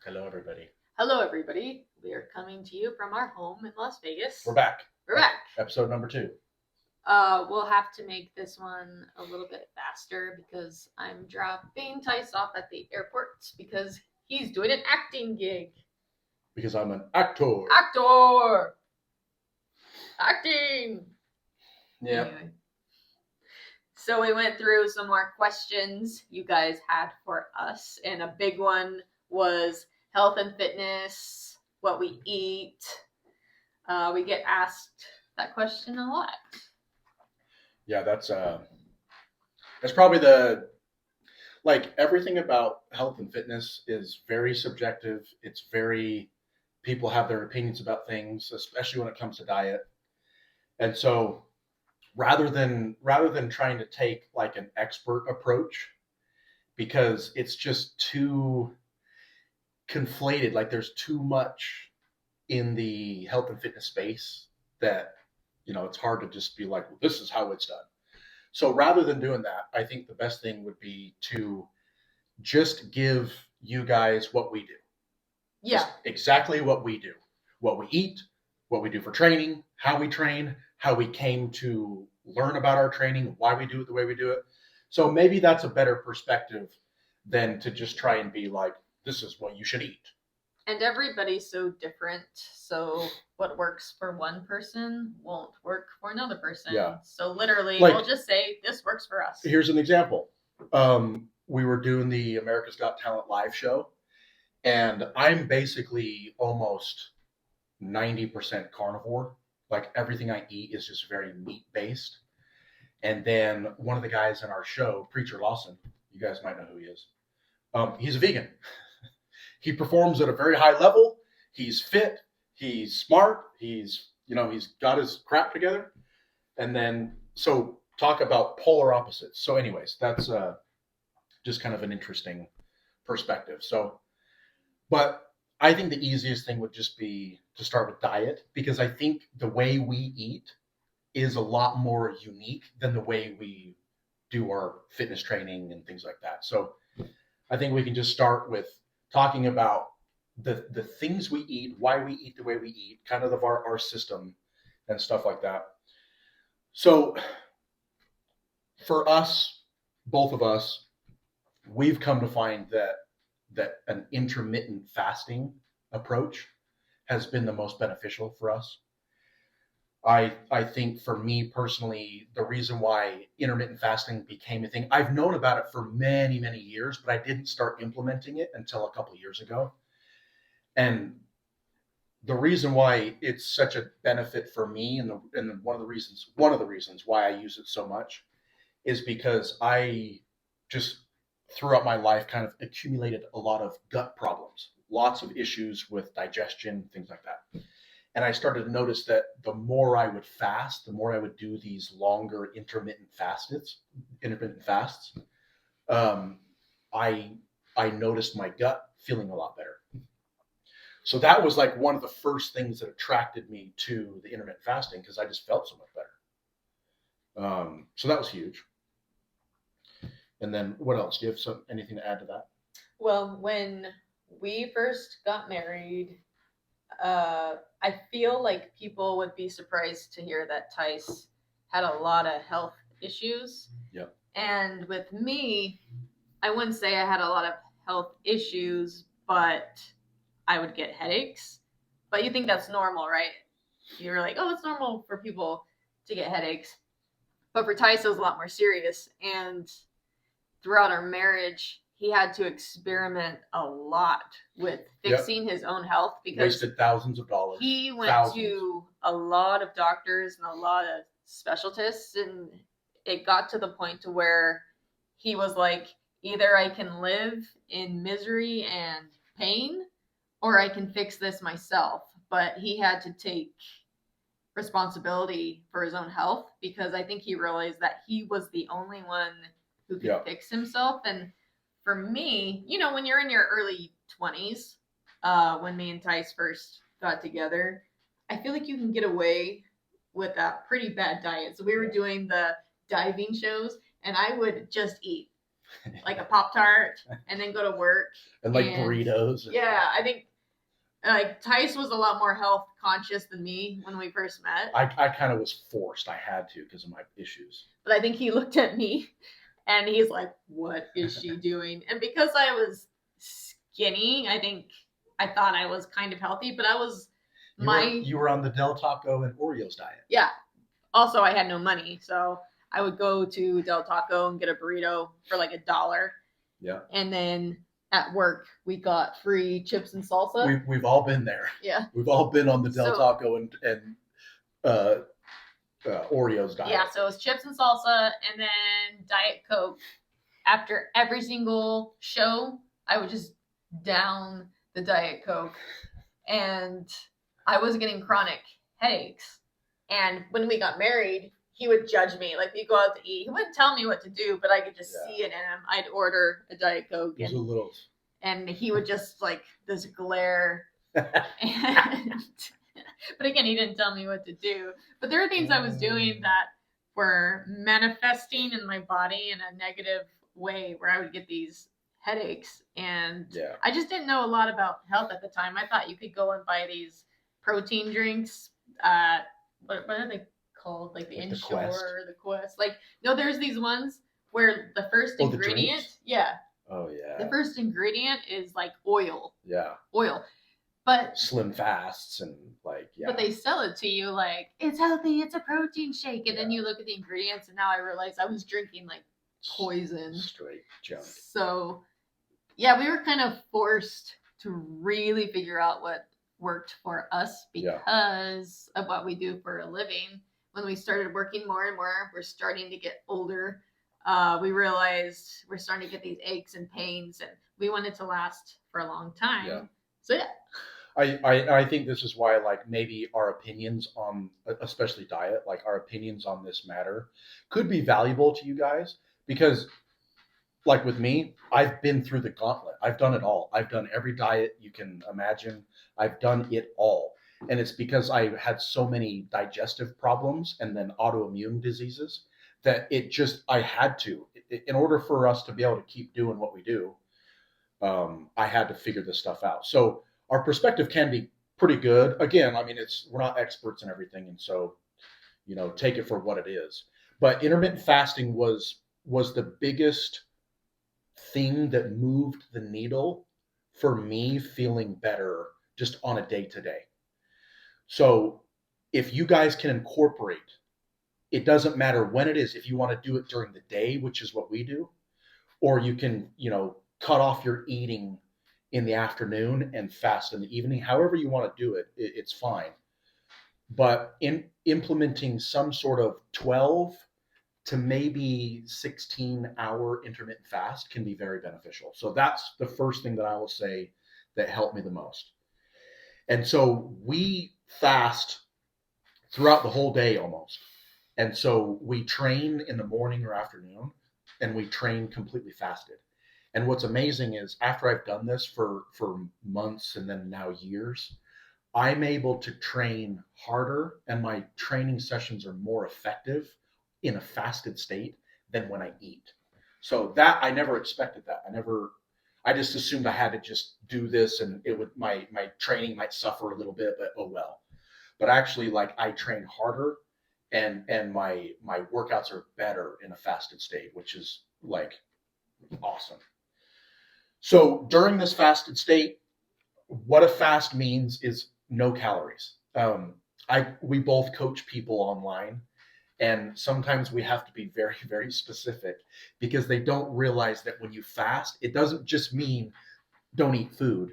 Hello, everybody. Hello, everybody. We are coming to you from our home in Las Vegas. We're back. We're back. Episode number 2. We'll have to make this one a little bit faster because I'm dropping Tice off at the airport because he's doing an acting gig. Because I'm an actor. Acting! Yeah. Anyway. So we went through some more questions you guys had for us, and a big one was health and fitness, what we eat. We get asked that question a lot. Yeah, that's probably everything about health and fitness is very subjective. It's very, people have their opinions about things, especially when it comes to diet. And so rather than trying to take like an expert approach, because it's just too conflated, like there's too much in the health and fitness space that, it's hard to just be like, well, this is how it's done. So rather than doing that, I think the best thing would be to just give you guys what we do. Yeah. Just exactly what we do, what we eat, what we do for training, how we train, how we came to learn about our training, why we do it the way we do it. So maybe that's a better perspective than to just try and be like, this is what you should eat. And everybody's so different. So what works for one person won't work for another person. Yeah. So literally, we'll just say, this works for us. Here's an example. We were doing the America's Got Talent live show, and I'm basically almost 90% carnivore. Like everything I eat is just very meat based. And then one of the guys in our show, Preacher Lawson, you guys might know who he is. He's a vegan. He performs at a very high level. He's fit. He's smart. He's got his crap together. And then, so talk about polar opposites. So anyways, that's just kind of an interesting perspective. So, but I think the easiest thing would just be to start with diet, because I think the way we eat is a lot more unique than the way we do our fitness training and things like that. So I think we can just start with talking about the things we eat, why we eat the way we eat, kind of our system and stuff like that. So for us, both of us, we've come to find that an intermittent fasting approach has been the most beneficial for us. I think for me personally, the reason why intermittent fasting became a thing, I've known about it for many, many years, but I didn't start implementing it until a couple of years ago. And the reason why it's such a benefit for me, and one of the reasons why I use it so much, is because I just throughout my life kind of accumulated a lot of gut problems, lots of issues with digestion, things like that. And I started to notice that the more I would fast, the more I would do these longer intermittent fasts, I noticed my gut feeling a lot better. So that was like one of the first things that attracted me to the intermittent fasting, because I just felt so much better. So that was huge. And then what else? Do you have anything to add to that? Well, when we first got married, I feel like people would be surprised to hear that Tice had a lot of health issues. Yep. And with me, I wouldn't say I had a lot of health issues, but I would get headaches. But you think that's normal, right? You're like, oh, it's normal for people to get headaches. But for Tice, it was a lot more serious. And throughout our marriage, he had to experiment a lot with fixing his own health, because wasted thousands of dollars. He went to a lot of doctors and a lot of specialists, and it got to the point to where he was like, either I can live in misery and pain, or I can fix this myself. But he had to take responsibility for his own health, because I think he realized that he was the only one who could fix himself. And for me, when you're in your early 20s, when me and Tice first got together, I feel like you can get away with a pretty bad diet. So we were doing the diving shows, and I would just eat like a Pop-Tart, and then go to work. And like burritos. Yeah, I think like Tice was a lot more health conscious than me when we first met. I kind of was forced. I had to because of my issues. But I think he looked at me and he's like, what is she doing? And because I was skinny, I think I thought I was kind of healthy, but I was you were on the Del Taco and Oreos diet. Yeah. Also, I had no money, so I would go to Del Taco and get a burrito for like $1. Yeah. And then at work, we got free chips and salsa. We've all been there. Yeah. We've all been on the Del Taco and Oreos diet. Yeah, so it was chips and salsa and then Diet Coke. After every single show, I would just down the Diet Coke. And I was getting chronic headaches. And when we got married, he would judge me. Like, we go out to eat. He wouldn't tell me what to do, but I could just see it in him. I'd order a Diet Coke. And he would just, like, this glare. And, but again, he didn't tell me what to do. But there were things I was doing that were manifesting in my body in a negative way where I would get these headaches. And I just didn't know a lot about health at the time. I thought you could go and buy these protein drinks. What are they called? Like the Inshore, the Quest. Like, no, there's these ones where the first ingredient, the first ingredient is like oil. Yeah. Oil. But Slim Fasts and like, but they sell it to you like it's healthy, it's a protein shake, and then you look at the ingredients, and now I realize I was drinking like poison, straight junk. So yeah, we were kind of forced to really figure out what worked for us because of what we do for a living. When we started working more and more, we're starting to get older. We realized we're starting to get these aches and pains, and we wanted to last for a long time. Yeah. So yeah. I think this is why, like, maybe our opinions on, especially diet, like our opinions on this matter could be valuable to you guys because, like with me, I've been through the gauntlet. I've done it all. I've done every diet you can imagine. I've done it all. And it's because I had so many digestive problems and then autoimmune diseases that I had to, in order for us to be able to keep doing what we do, I had to figure this stuff out. So our perspective can be pretty good. Again, I mean, we're not experts in everything. And so, take it for what it is. But intermittent fasting was the biggest thing that moved the needle for me feeling better just on a day-to-day. So if you guys can incorporate, it doesn't matter when it is, if you want to do it during the day, which is what we do, or you can, cut off your eating in the afternoon and fast in the evening, however you want to do it, it's fine. But in implementing some sort of 12 to maybe 16-hour intermittent fast can be very beneficial. So that's the first thing that I will say that helped me the most. And so we fast throughout the whole day almost. And so we train in the morning or afternoon, and we train completely fasted. And what's amazing is after I've done this for months and then now years, I'm able to train harder, and my training sessions are more effective in a fasted state than when I eat. So that I never expected that. I just assumed I had to just do this and my training might suffer a little bit, but oh well. But actually, like, I train harder and my workouts are better in a fasted state, which is like awesome. So during this fasted state, what a fast means is no calories. We both coach people online, and sometimes we have to be very, very specific because they don't realize that when you fast, it doesn't just mean don't eat food.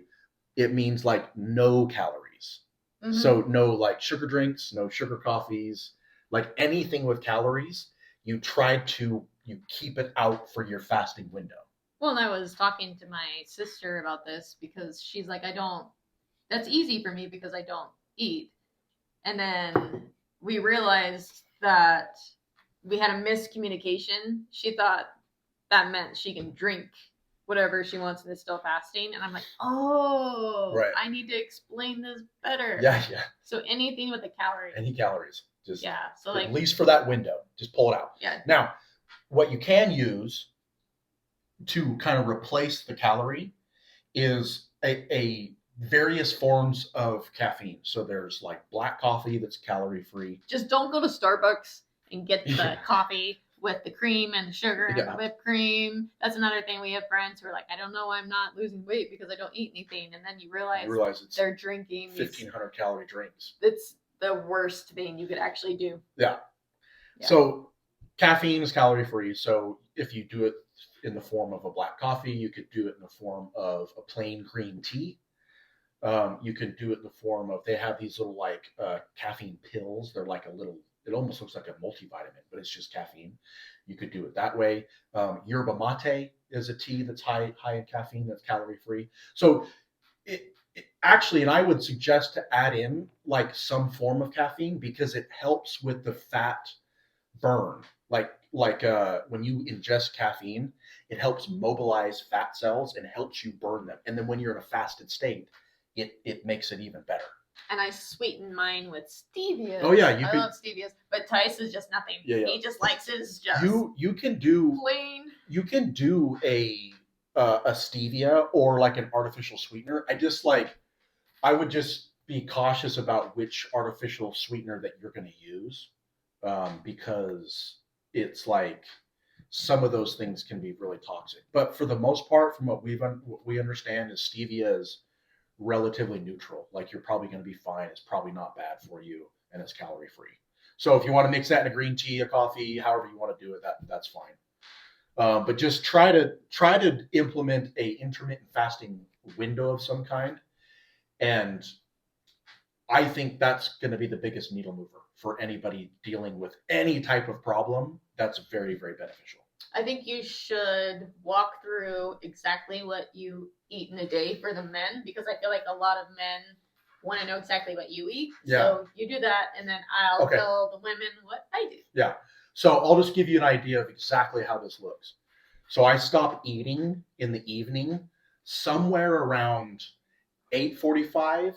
It means like no calories. Mm-hmm. So no like sugar drinks, no sugar coffees, like anything with calories, you keep it out for your fasting window. Well, and I was talking to my sister about this because she's like, that's easy for me because I don't eat. And then we realized that we had a miscommunication. She thought that meant she can drink whatever she wants and is still fasting. And I'm like, right. I need to explain this better. Yeah. So anything with a calorie. Any calories. Just so like, at least for that window, just pull it out. Yeah. Now, what you can use to kind of replace the calorie is a various forms of caffeine. So there's like black coffee that's calorie free. Just don't go to Starbucks and get the Yeah. coffee with the cream and the sugar and the Yeah. whipped cream. That's another thing. We have friends who are like, I don't know why I'm not losing weight because I don't eat anything. And then you realize it's they're drinking 1,500 calorie drinks. It's the worst thing you could actually do. Yeah. So caffeine is calorie free. So if you do it in the form of a black coffee, you could do it in the form of a plain green tea. You can do it in the form of, they have these little like caffeine pills. They're like a little, it almost looks like a multivitamin, but it's just caffeine. You could do it that way. Yerba mate is a tea that's high in caffeine, that's calorie free. So it actually, and I would suggest to add in like some form of caffeine because it helps with the fat burn. When you ingest caffeine, it helps mobilize fat cells and helps you burn them. And then when you're in a fasted state, it makes it even better. And I sweeten mine with stevia. Oh yeah, I love stevias, but Tice is just nothing. Yeah. He just likes his just you can do plain. You can do a stevia or like an artificial sweetener. I would just be cautious about which artificial sweetener that you're going to use, because it's like some of those things can be really toxic. But for the most part, from what we understand, is stevia is relatively neutral. Like you're probably going to be fine. It's probably not bad for you, and it's calorie free. So if you want to mix that in a green tea, a coffee, however you want to do it, that's fine. But just try to implement a intermittent fasting window of some kind, and I think that's going to be the biggest needle mover for anybody dealing with any type of problem. That's very, very beneficial. I think you should walk through exactly what you eat in a day for the men, because I feel like a lot of men want to know exactly what you eat. Yeah. So you do that, and then I'll tell the women what I do. Yeah. So I'll just give you an idea of exactly how this looks. So I stop eating in the evening somewhere around 8:45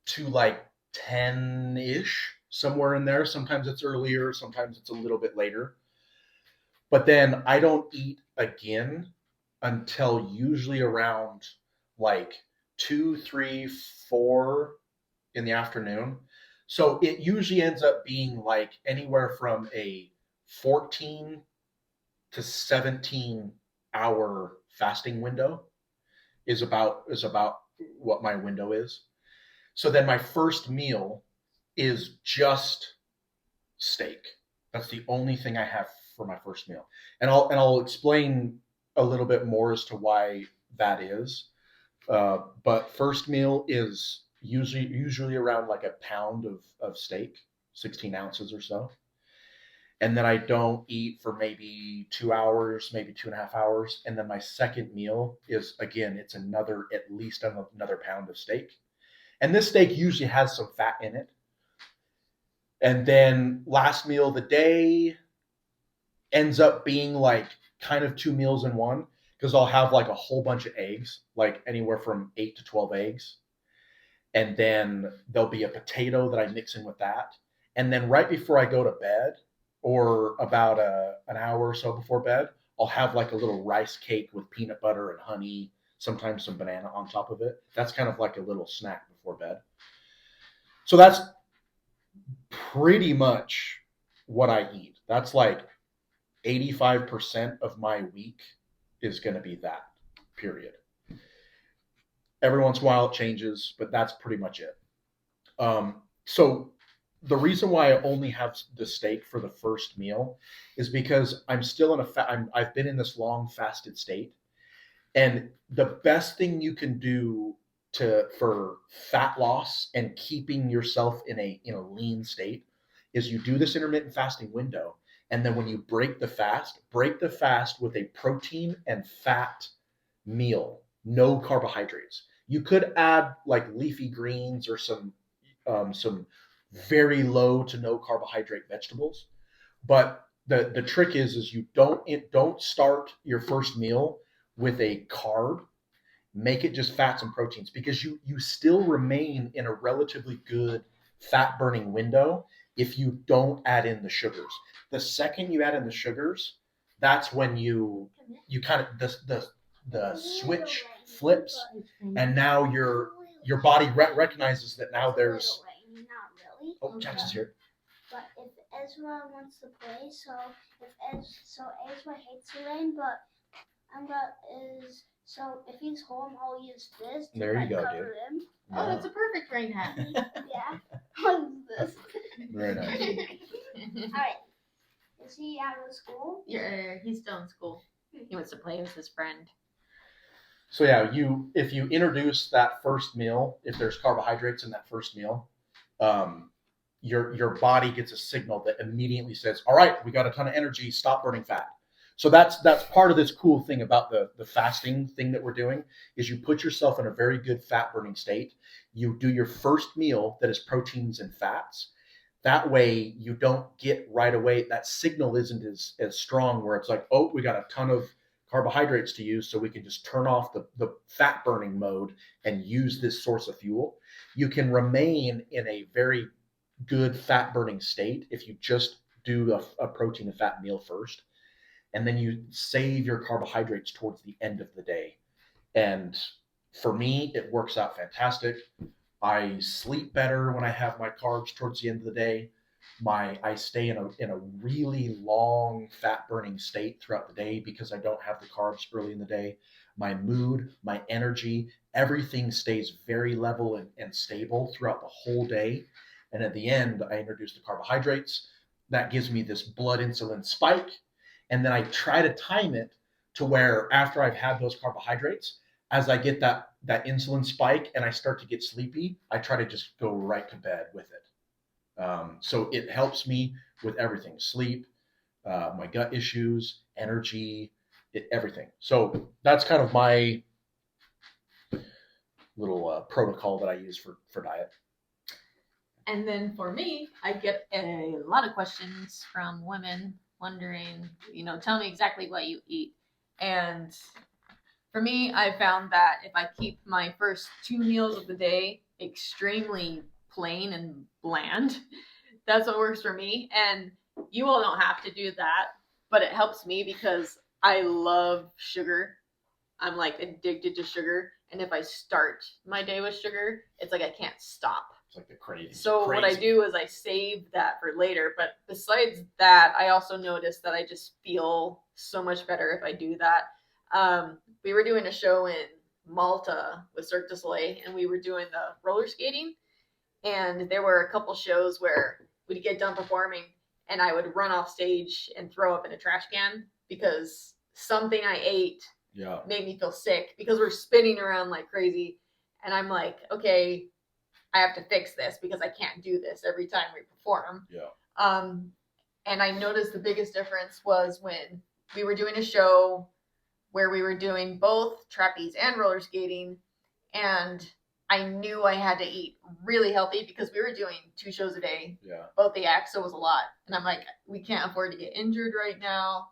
to like 10-ish, somewhere in there. Sometimes it's earlier, sometimes it's a little bit later. But then I don't eat again until usually around like 2, 3, 4 in the afternoon. So it usually ends up being like anywhere from a 14 to 17-hour fasting window is about what my window is. So then my first meal is just steak. That's the only thing I have for my first meal. And I'll explain a little bit more as to why that is. But first meal is usually around like a pound of steak, 16 ounces or so. And then I don't eat for maybe 2 hours, maybe 2.5 hours. And then my second meal is, again, it's at least another pound of steak. And this steak usually has some fat in it. And then last meal of the day ends up being like kind of 2 meals in one, because I'll have like a whole bunch of eggs, like anywhere from 8 to 12 eggs. And then there'll be a potato that I mix in with that. And then right before I go to bed, or about an hour or so before bed, I'll have like a little rice cake with peanut butter and honey, sometimes some banana on top of it. That's kind of like a little snack before bed. So that's pretty much what I eat. That's like 85% of my week is going to be that, period. Every once in a while it changes, but that's pretty much it. So the reason why I only have the steak for the first meal is because I'm still I've been in this long fasted state, and the best thing you can do for fat loss and keeping yourself in a lean state is you do this intermittent fasting window, and then when you break the fast with a protein and fat meal, no carbohydrates. You could add like leafy greens or some very low to no carbohydrate vegetables. But the trick is you don't start your first meal with a carb. Make it just fats and proteins, because you still remain in a relatively good fat burning window if you don't add in the sugars. The second you add in the sugars, that's when you kind of the switch flips, and now your body recognizes that now there's. Not really. Oh, Jackson's here. But if Ezra wants to play, so Ezra hates the rain, but if he's home, I'll use this to there you go, cover dude. him. Oh, that's a perfect rain hat. Yeah, I'll use this. Very nice. All right. Is he out of school? Yeah, he's still in school. He wants to play with his friend. So yeah, if you introduce that first meal, if there's carbohydrates in that first meal, your body gets a signal that immediately says, "All right, we got a ton of energy. Stop burning fat." So that's part of this cool thing about the fasting thing that we're doing is you put yourself in a very good fat burning state. You do your first meal that is proteins and fats. That way you don't get right away. That signal isn't as strong where it's like, oh, we got a ton of carbohydrates to use, so we can just turn off the fat burning mode and use this source of fuel. You can remain in a very good fat burning state if you just do a protein and fat meal first, and then you save your carbohydrates towards the end of the day. And for me, it works out fantastic. I sleep better when I have my carbs towards the end of the day. I stay in a really long fat burning state throughout the day because I don't have the carbs early in the day. My mood, my energy, everything stays very level and stable throughout the whole day. And at the end, I introduce the carbohydrates. That gives me this blood insulin spike. And then I try to time it to where after I've had those carbohydrates, as I get that insulin spike and I start to get sleepy, I try to just go right to bed with it. So it helps me with everything: sleep, my gut issues, energy, everything. So that's kind of my little protocol that I use for diet. And then for me, I get a lot of questions from women wondering, tell me exactly what you eat. And for me, I found that if I keep my first 2 meals of the day extremely plain and bland, that's what works for me. And you all don't have to do that, but it helps me because I love sugar. I'm like addicted to sugar. And if I start my day with sugar, it's like I can't stop. It's like the crazy. So what I do is I save that for later. But besides that, I also noticed that I just feel so much better if I do that. We were doing a show in Malta with Cirque du Soleil, and we were doing the roller skating. And there were a couple shows where we'd get done performing, and I would run off stage and throw up in a trash can because something I ate made me feel sick because we're spinning around like crazy. And I'm like, okay, I have to fix this because I can't do this every time we perform. And I noticed the biggest difference was when we were doing a show where we were doing both trapeze and roller skating, and I knew I had to eat really healthy because we were doing 2 shows a day, both the acts, so it was a lot. And I'm like, we can't afford to get injured right now.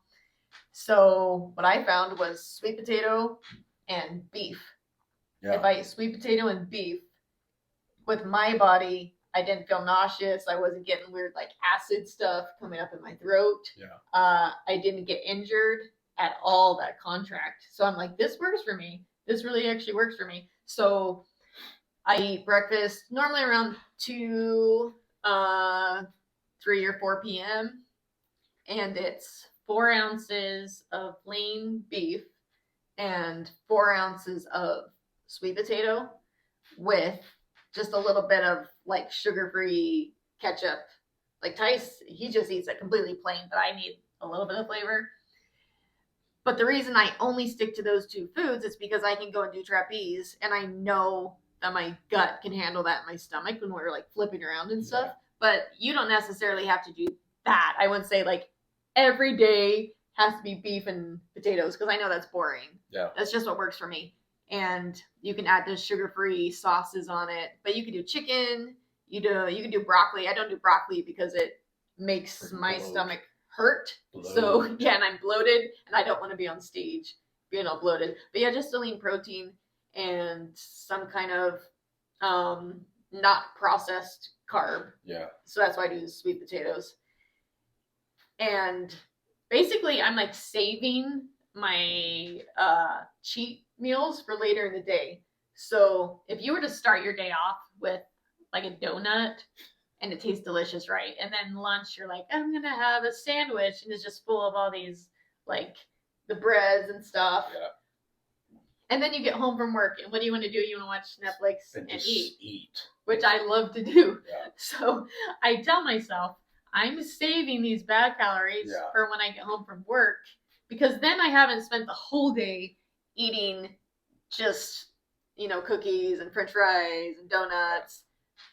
So what I found was sweet potato and beef. If I eat sweet potato and beef, with my body, I didn't feel nauseous. I wasn't getting weird like acid stuff coming up in my throat. I didn't get injured at all that contract. So I'm like, this works for me. This really actually works for me. So I eat breakfast normally around 2, 3 or 4 p.m. And it's 4 ounces of plain beef and 4 ounces of sweet potato with just a little bit of like sugar-free ketchup. Like Tice, he just eats it completely plain, but I need a little bit of flavor. But the reason I only stick to those 2 foods is because I can go and do trapeze, and I know that my gut can handle that in my stomach when we're like flipping around and stuff. But you don't necessarily have to do that. I would say like every day has to be beef and potatoes because I know that's boring. That's just what works for me. And you can add the sugar-free sauces on it, but you can do chicken. You can do broccoli. I don't do broccoli because it makes my stomach hurt. So and I'm bloated, and I don't want to be on stage being all bloated. But just a lean protein and some kind of not processed carb. So that's why I do the sweet potatoes. And basically I'm like saving my cheat meals for later in the day. So if you were to start your day off with like a donut and it tastes delicious, right? And then lunch you're like, I'm gonna have a sandwich and it's just full of all these like the breads and stuff. Yeah. And then you get home from work and what do you want to do? You want to watch Netflix and just eat. Which I love to do. Yeah. So I tell myself, I'm saving these bad calories for when I get home from work because then I haven't spent the whole day eating just, cookies and french fries and donuts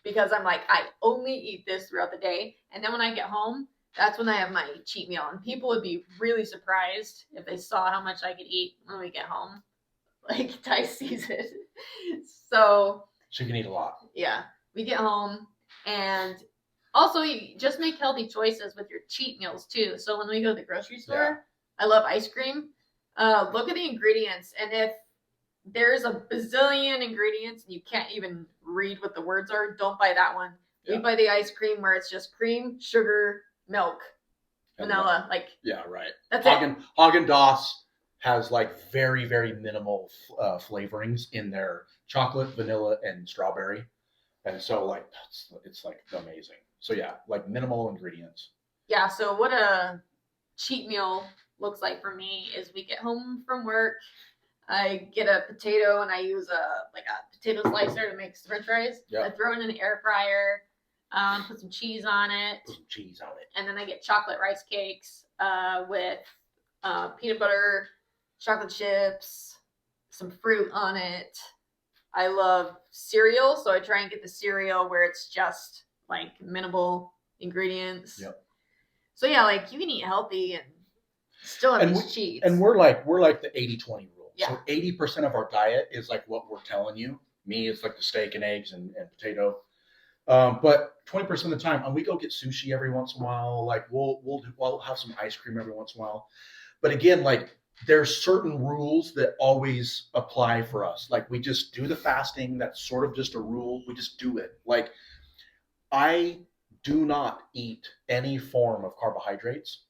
because I'm like, I only eat this throughout the day. And then when I get home, that's when I have my cheat meal. And people would be really surprised if they saw how much I could eat when we get home. Like Tice sees it. So you can eat a lot. Yeah. We get home and also you just make healthy choices with your cheat meals too. So when we go to the grocery store, I love ice cream. Look at the ingredients and if there's a bazillion ingredients and you can't even read what the words are, don't buy that one. We buy the ice cream where it's just cream, sugar, milk, vanilla. Like right. That's Haagen-Dazs has like very, very minimal flavorings in their chocolate, vanilla, and strawberry, and so like it's like amazing. So like minimal ingredients. Yeah. So what a cheat meal looks like for me is we get home from work. I get a potato and I use a potato slicer to make french fries. I throw it in the air fryer, put some cheese on it. And then I get chocolate rice cakes with peanut butter, chocolate chips, some fruit on it. I love cereal, so I try and get the cereal where it's just like minimal ingredients. Yep. So like you can eat healthy and still have these cheats. And we're like the 80-20 rule. Yeah. So 80% of our diet is like what we're telling you. Me, it's like the steak and eggs and potato. But 20% of the time, and we go get sushi every once in a while. Like we'll have some ice cream every once in a while. But again, like there's certain rules that always apply for us. Like we just do the fasting. That's sort of just a rule. We just do it. Like I do not eat any form of carbohydrates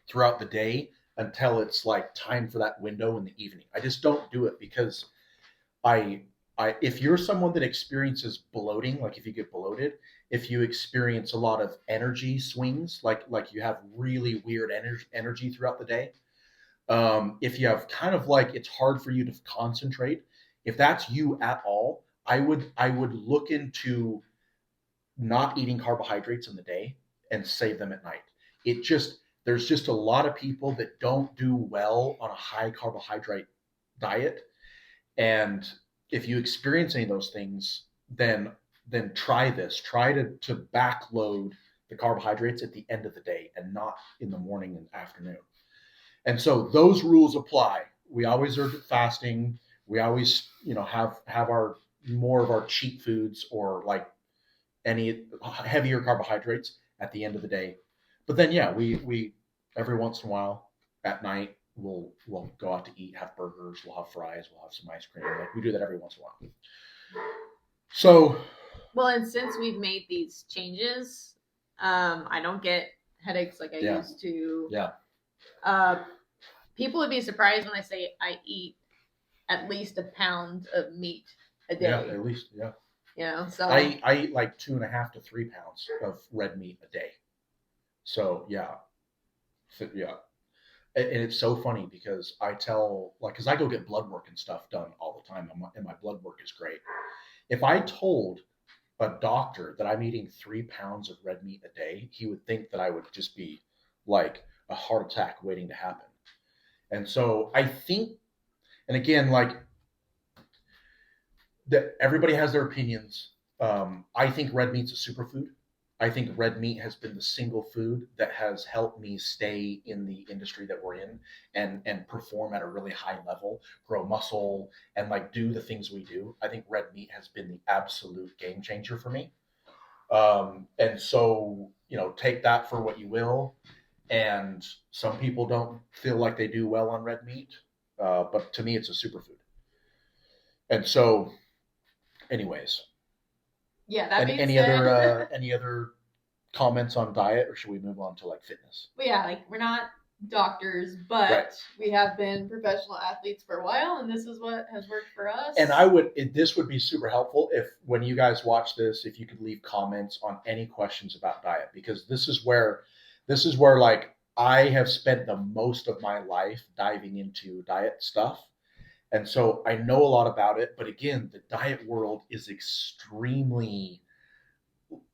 throughout the day until it's like time for that window in the evening. I just don't do it because if you're someone that experiences bloating, like if you get bloated, if you experience a lot of energy swings, like you have really weird energy throughout the day, if you have kind of like it's hard for you to concentrate, if that's you at all, I would look into not eating carbohydrates in the day and save them at night. There's just a lot of people that don't do well on a high carbohydrate diet. And if you experience any of those things, then try this. Try to backload the carbohydrates at the end of the day and not in the morning and afternoon. And so those rules apply. We always are fasting. We always, have our more of our cheat foods or like any heavier carbohydrates at the end of the day. But then, we every once in a while at night, we'll go out to eat, have burgers, we'll have fries, we'll have some ice cream. Like we do that every once in a while. So. Well, and since we've made these changes, I don't get headaches like I used to. Yeah. People would be surprised when I say I eat at least a pound of meat a day. Yeah, at least, yeah. So I eat like 2.5 to 3 pounds of red meat a day. So yeah. And it's so funny because because I go get blood work and stuff done all the time, and my blood work is great. If I told a doctor that I'm eating 3 pounds of red meat a day, he would think that I would just be like a heart attack waiting to happen. And so I think, and again, like that everybody has their opinions. I think red meat's a superfood. I think red meat has been the single food that has helped me stay in the industry that we're in and perform at a really high level, grow muscle, and like do the things we do. I think red meat has been the absolute game changer for me. And so, take that for what you will. And some people don't feel like they do well on red meat, but to me, it's a superfood. And so, anyways. Yeah, that being any said, other comments on diet, or should we move on to like fitness? Well, yeah, like we're not doctors, but Right. we have been professional athletes for a while, and this is what has worked for us. And this would be super helpful if, when you guys watch this, if you could leave comments on any questions about diet, because this is where like I have spent the most of my life diving into diet stuff. And so I know a lot about it, but again, the diet world is extremely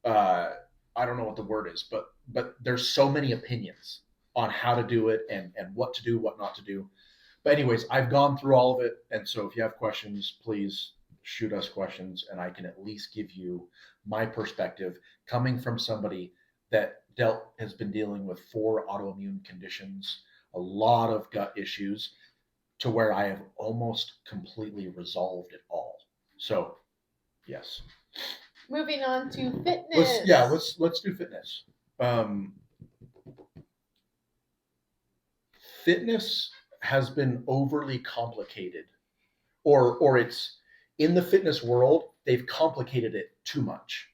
I don't know what the word is, but there's so many opinions on how to do it and what to do, what not to do. But anyways, I've gone through all of it, and so if you have questions, please shoot us questions, and I can at least give you my perspective coming from somebody that has been dealing with 4 autoimmune conditions, a lot of gut issues, to where I have almost completely resolved it all. So, yes. Moving on to fitness. Let's do fitness. Fitness has been overly complicated, or it's in the fitness world, they've complicated it too much.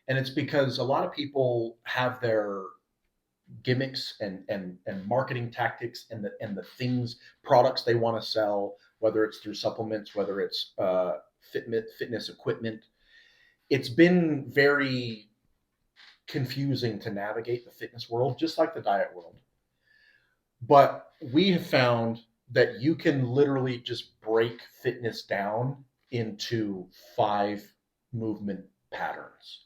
And it's because a lot of people have their gimmicks and marketing tactics and the things, products they want to sell, whether it's through supplements, whether it's fitness equipment. It's been very confusing to navigate the fitness world, just like the diet world. But we have found that you can literally just break fitness down into 5 movement patterns.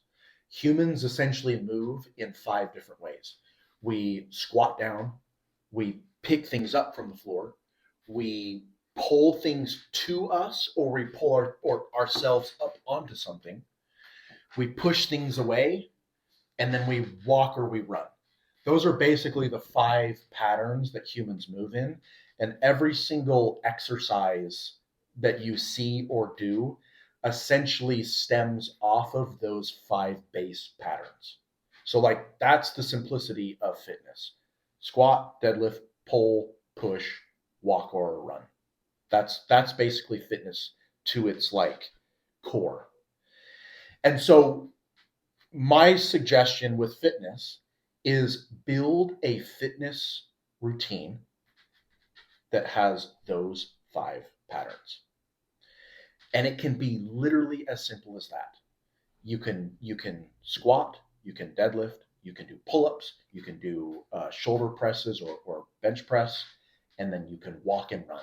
Humans essentially move in 5 different ways. We squat down, we pick things up from the floor, we pull things to us, or we pull ourselves up onto something, we push things away, and then we walk or we run. Those are basically the 5 patterns that humans move in. And every single exercise that you see or do essentially stems off of those 5 base patterns. So, like, that's the simplicity of fitness: squat, deadlift, pull, push, walk, or run. That's basically fitness to its like core. And so my suggestion with fitness is build a fitness routine that has those 5 patterns. And it can be literally as simple as that. You can squat, you can deadlift, you can do pull-ups, you can do shoulder presses or bench press, and then you can walk and run.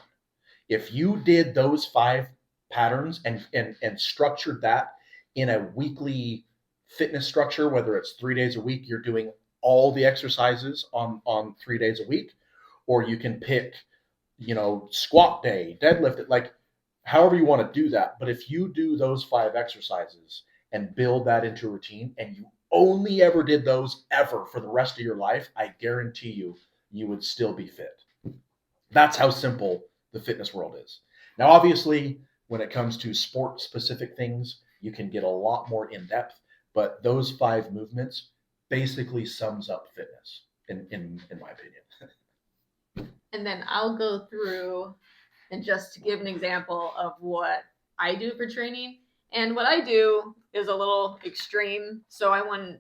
If you did those 5 patterns and structured that in a weekly fitness structure, whether it's 3 days a week, you're doing all the exercises on 3 days a week, or you can pick, squat day, deadlift it, like however you want to do that. But if you do those 5 exercises and build that into a routine, and you only ever did those ever for the rest of your life, I guarantee you would still be fit. That's how simple the fitness world is. Now, obviously, when it comes to sport specific things, you can get a lot more in depth, but those 5 movements basically sums up fitness in my opinion. And then I'll go through, and just to give an example of what I do for training. And what I do is a little extreme. So I wouldn't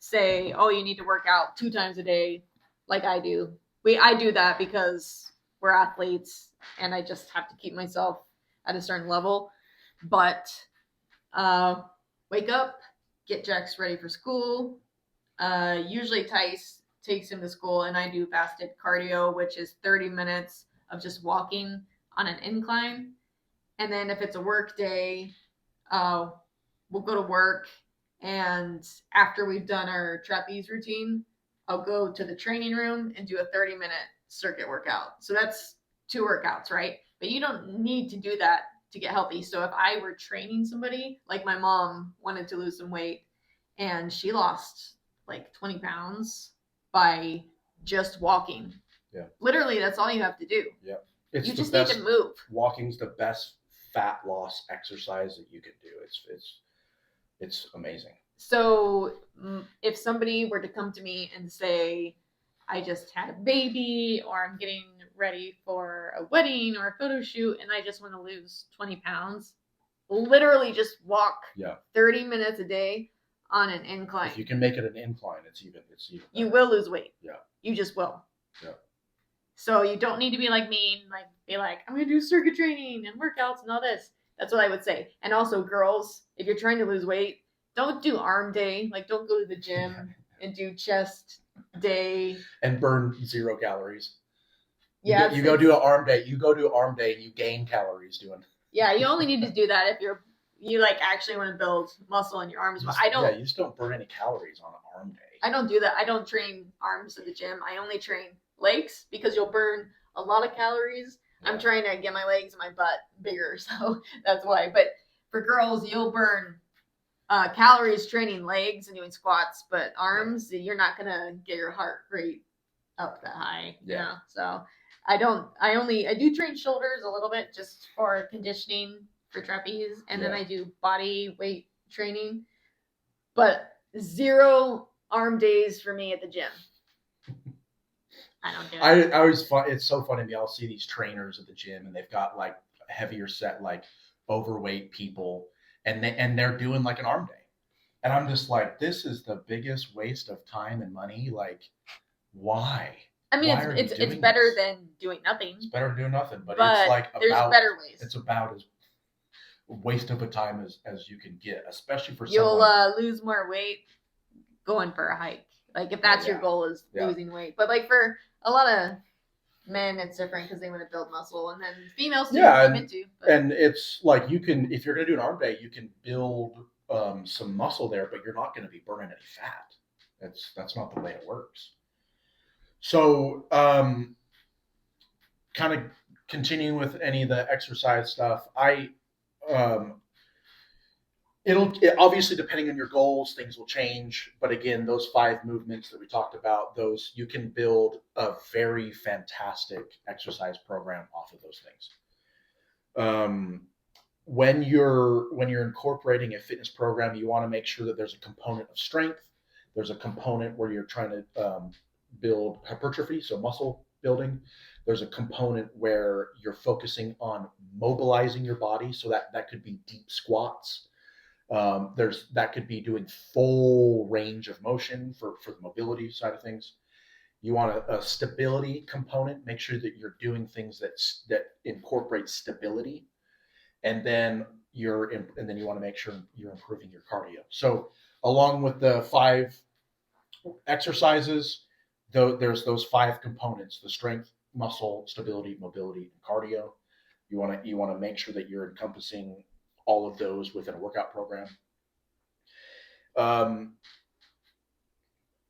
say, oh, you need to work out 2 times a day like I do. I do that because we're athletes and I just have to keep myself at a certain level. But wake up, get Jax ready for school. Usually Tice takes him to school, and I do fasted cardio, which is 30 minutes of just walking on an incline. And then if it's a work day, we'll go to work, and after we've done our trapeze routine, I'll go to the training room and do a 30-minute circuit workout. So that's 2 workouts, right? But you don't need to do that to get healthy. So if I were training somebody, like my mom wanted to lose some weight, and she lost like 20 pounds by just walking. Yeah. Literally, that's all you have to do. Yeah. You just need to move. Walking's the best fat loss exercise that you can do. It's amazing. So if somebody were to come to me and say, I just had a baby, or I'm getting ready for a wedding or a photo shoot, and I just want to lose 20 pounds, literally just walk 30 minutes a day on an incline. If you can make it an incline, it's even you will lose weight. Yeah. You just will. Yeah. So you don't need to be like me and like be like, I'm gonna do circuit training and workouts and all this. That's what I would say. And also, girls, if you're trying to lose weight, don't do arm day. Like, don't go to the gym and do chest day and burn 0 calories. Yeah, you go do an arm day. You go do an arm day and you gain calories doing. Yeah, you only need to do that if you like actually want to build muscle in your arms. But I don't. Yeah, you just don't burn any calories on an arm day. I don't do that. I don't train arms at the gym. I only train legs because you'll burn a lot of calories. Yeah. I'm trying to get my legs and my butt bigger, so that's why. But for girls, you'll burn calories training legs and doing squats, but arms, you're not gonna get your heart rate up that high. Yeah. You know? So I do train shoulders a little bit just for conditioning for trapeze, and then I do body weight training, but 0 arm days for me at the gym. I don't do it. I always find it's so funny to me. I'll see these trainers at the gym and they've got like heavier set, like overweight people, and they're doing like an arm day. And I'm just like, this is the biggest waste of time and money. Like, why? I mean, it's better than doing nothing. It's better than doing nothing, but it's like there's better ways. It's about as waste of a time as you can get, especially for you'll lose more weight going for a hike. Like if that's your goal is losing weight, but like for a lot of men, it's different because they want to build muscle, and then females too. And it's like you can, if you're going to do an arm day, you can build some muscle there, but you're not going to be burning any fat. That's not the way it works. So, kind of continuing with any of the exercise stuff, it'll obviously, depending on your goals, things will change. But again, those 5 movements that we talked about, those you can build a very fantastic exercise program off of those things. When you're incorporating a fitness program, you want to make sure that there's a component of strength. There's a component where you're trying to build hypertrophy, so muscle building. There's a component where you're focusing on mobilizing your body, so that could be deep squats. That could be doing full range of motion for the mobility side of things. You want a stability component. Make sure that you're doing things that incorporate stability, and then you want to make sure you're improving your cardio. So along with the 5 exercises, there's those 5 components: the strength, muscle, stability, mobility, and cardio. You want to make sure that you're encompassing all of those within a workout program.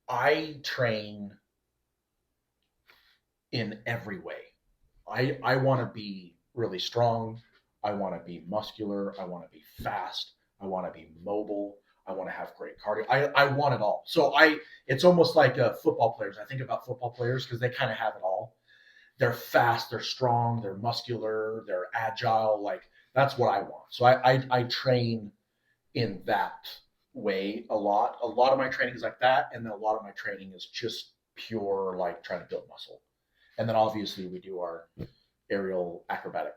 I train in every way. I want to be really strong. I want to be muscular. I want to be fast. I want to be mobile. I want to have great cardio. I want it all. So it's almost like football players. I think about football players because they kind of have it all. They're fast, they're strong, they're muscular, they're agile. Like that's what I want. So I train in that way a lot. A lot of my training is like that, and then a lot of my training is just pure like trying to build muscle. And then obviously we do our aerial acrobatic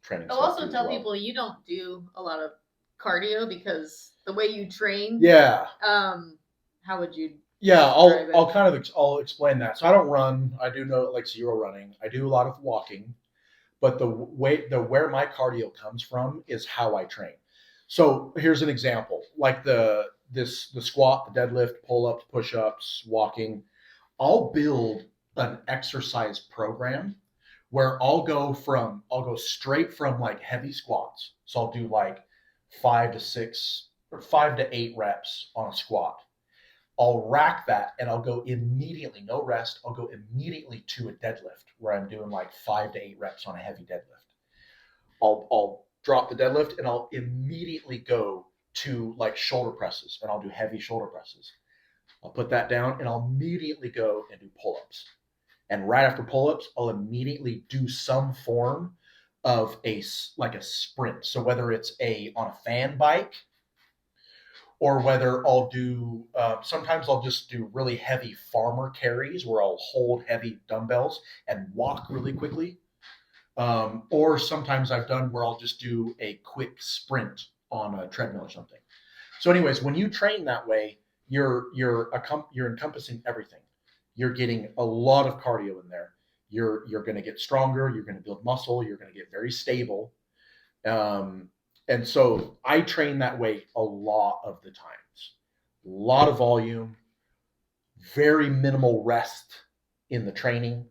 training. I'll also tell people you don't do a lot of cardio because the way you train. Yeah. How would you? Yeah, I'll explain that. So I don't run. I do no like 0 running. I do a lot of walking, but where my cardio comes from is how I train. So here's an example: like the squat, the deadlift, pull-ups, push-ups, walking. I'll build an exercise program where I'll go straight from like heavy squats. So I'll do like 5 to 6 or 5 to 8 reps on a squat. I'll rack that and I'll go immediately, no rest. I'll go immediately to a deadlift where I'm doing like 5 to 8 reps on a heavy deadlift. I'll drop the deadlift and I'll immediately go to like shoulder presses and I'll do heavy shoulder presses. I'll put that down and I'll immediately go and do pull-ups. And right after pull-ups, I'll immediately do some form of a sprint. So whether it's on a fan bike, or whether I'll do, sometimes I'll just do really heavy farmer carries where I'll hold heavy dumbbells and walk really quickly. Or sometimes I've done where I'll just do a quick sprint on a treadmill or something. So anyways, when you train that way, you're encompassing everything. You're getting a lot of cardio in there. you're going to get stronger, you're going to build muscle, you're going to get very stable. And so I train that way a lot of the times. A lot of volume, very minimal rest in the training,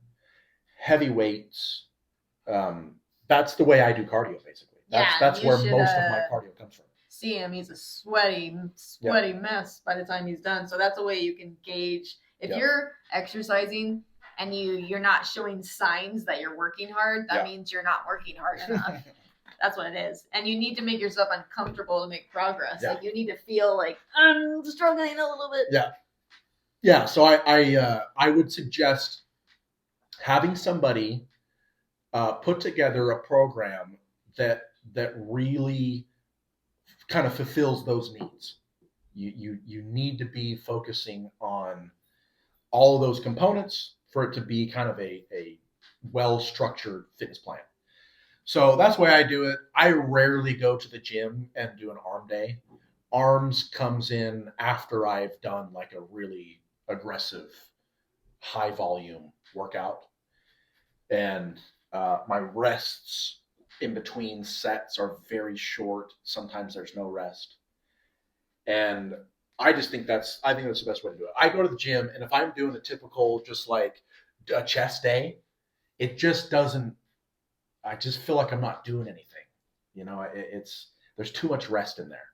heavy weights. That's the way I do cardio, basically. That's you where should, most of my cardio comes from. see him. He's a sweaty mess by the time he's done. So that's a way you can gauge if you're exercising and you're not showing signs that you're working hard. That means you're not working hard enough. That's what it is. And you need to make yourself uncomfortable to make progress. Like you need to feel like I'm struggling a little bit. Yeah. So I would suggest having somebody put together a program that really kind of fulfills those needs. You need to be focusing on all of those components for it to be kind of a well-structured fitness plan. So that's the way I do it. I rarely go to the gym and do an arm day. Arms comes in after I've done like a really aggressive, high volume workout. And my rests in between sets are very short. Sometimes there's no rest. And I just think that's the best way to do it. I go to the gym, and if I'm doing a typical just like a chest day, it just doesn't, I just feel like I'm not doing anything. You know, there's too much rest in there.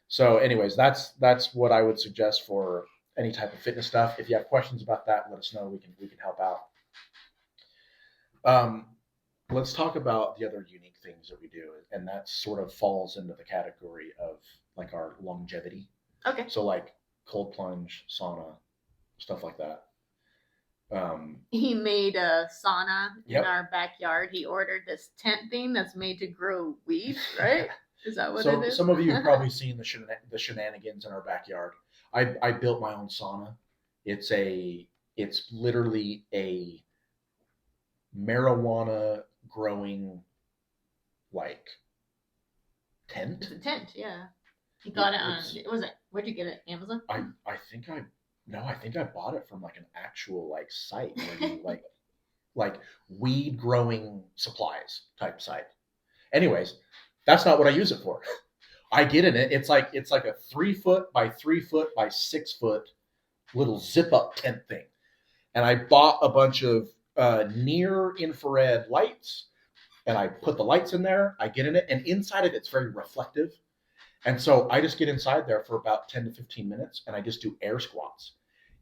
So anyways, that's what I would suggest for any type of fitness stuff. If you have questions about that, let us know. We can help out. Let's talk about the other unique things that we do, and that sort of falls into the category of like our longevity. Okay. So like cold plunge, sauna, stuff like that. He made a sauna in our backyard. He ordered this tent thing that's made to grow weed, right? Is that what it is? Some of you have probably seen the shenanigans in our backyard. I built my own sauna. It's literally a marijuana growing like tent. It's a tent, yeah. You got it on. Where'd you get it? Amazon? I think I bought it from like an actual like site where you like weed growing supplies type site. Anyways, that's not what I use it for. I get in it. It's like a 3 foot by 3 foot by 6 foot little zip up tent thing. And I bought a bunch of near infrared lights, and I put the lights in there. I get in it, and inside of it's very reflective. And so I just get inside there for about 10 to 15 minutes, and I just do air squats.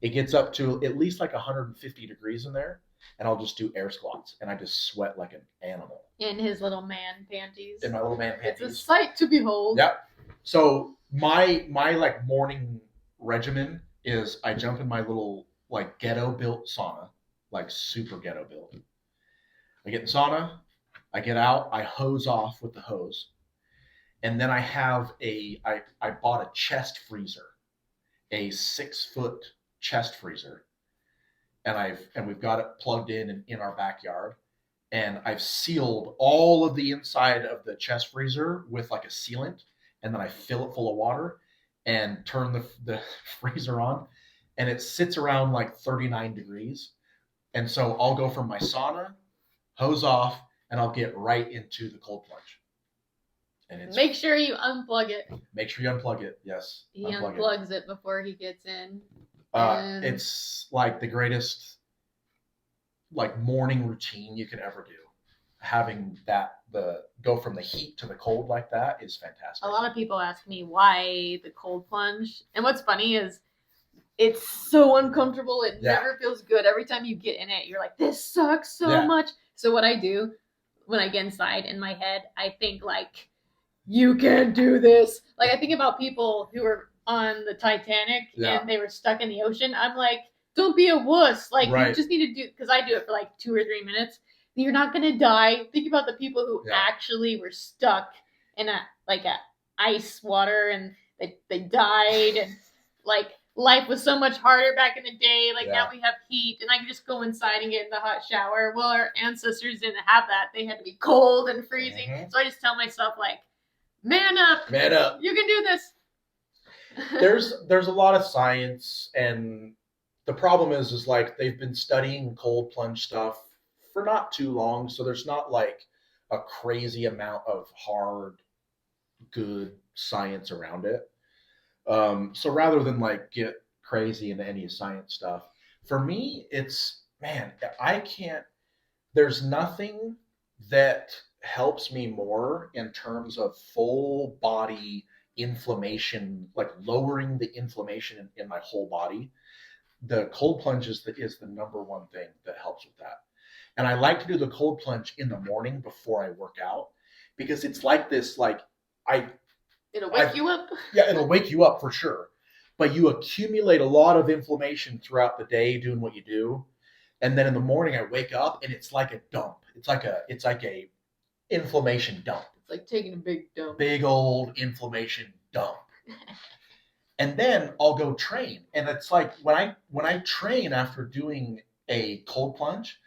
It gets up to at least like 150 degrees in there, and I'll just do air squats, and I just sweat like an animal. In his little man panties. In my little man panties. It's a sight to behold. Yep. So my like morning regimen is I jump in my little like ghetto built sauna, like super ghetto built. I get in the sauna, I get out, I hose off with the hose. And then I have I bought a chest freezer, a 6 foot chest freezer. And we've got it plugged in our backyard. And I've sealed all of the inside of the chest freezer with like a sealant. And then I fill it full of water and turn the freezer on. And it sits around like 39 degrees. And so I'll go from my sauna, hose off, and I'll get right into the cold plunge. And make sure you unplug it. Make sure you unplug it. Yes. He unplugs it before he gets in. It's like the greatest like morning routine you could ever do. Having go from the heat to the cold like that is fantastic. A lot of people ask me why the cold plunge. And what's funny is it's so uncomfortable. It never feels good. Every time you get in it, you're like, this sucks so much. So what I do when I get inside in my head, I think like, you can do this. Like I think about people who were on the Titanic and they were stuck in the ocean. I'm like, don't be a wuss. Like you just need to do, because I do it for like 2 or 3 minutes. You're not gonna die. Think about the people who actually were stuck in a ice water and they died, and like life was so much harder back in the day. Like now we have heat and I can just go inside and get in the hot shower. Well, our ancestors didn't have that. They had to be cold and freezing. Mm-hmm. So I just tell myself like, man up. You can do this. There's a lot of science, and the problem is like they've been studying cold plunge stuff for not too long, so there's not like a crazy amount of hard, good science around it. So rather than like get crazy into any science stuff, for me, it's man, I can't. There's nothing that helps me more in terms of full body inflammation, like lowering the inflammation in my whole body. The cold plunge is the number one thing that helps with that. And I like to do the cold plunge in the morning before I work out because it's like this, like I It'll wake you up. yeah, it'll wake you up for sure. But you accumulate a lot of inflammation throughout the day doing what you do. And then in the morning I wake up and it's like a dump. It's like a inflammation dump. It's like taking a big dump. Big old inflammation dump. And then I'll go train. And it's like when I train after doing a cold plunge,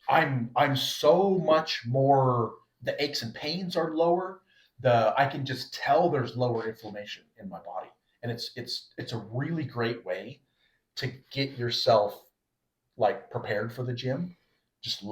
I'm so much more, the aches and pains are lower. I can just tell there's lower inflammation in my body. And it's a really great way to get yourself like prepared for the gym. Just low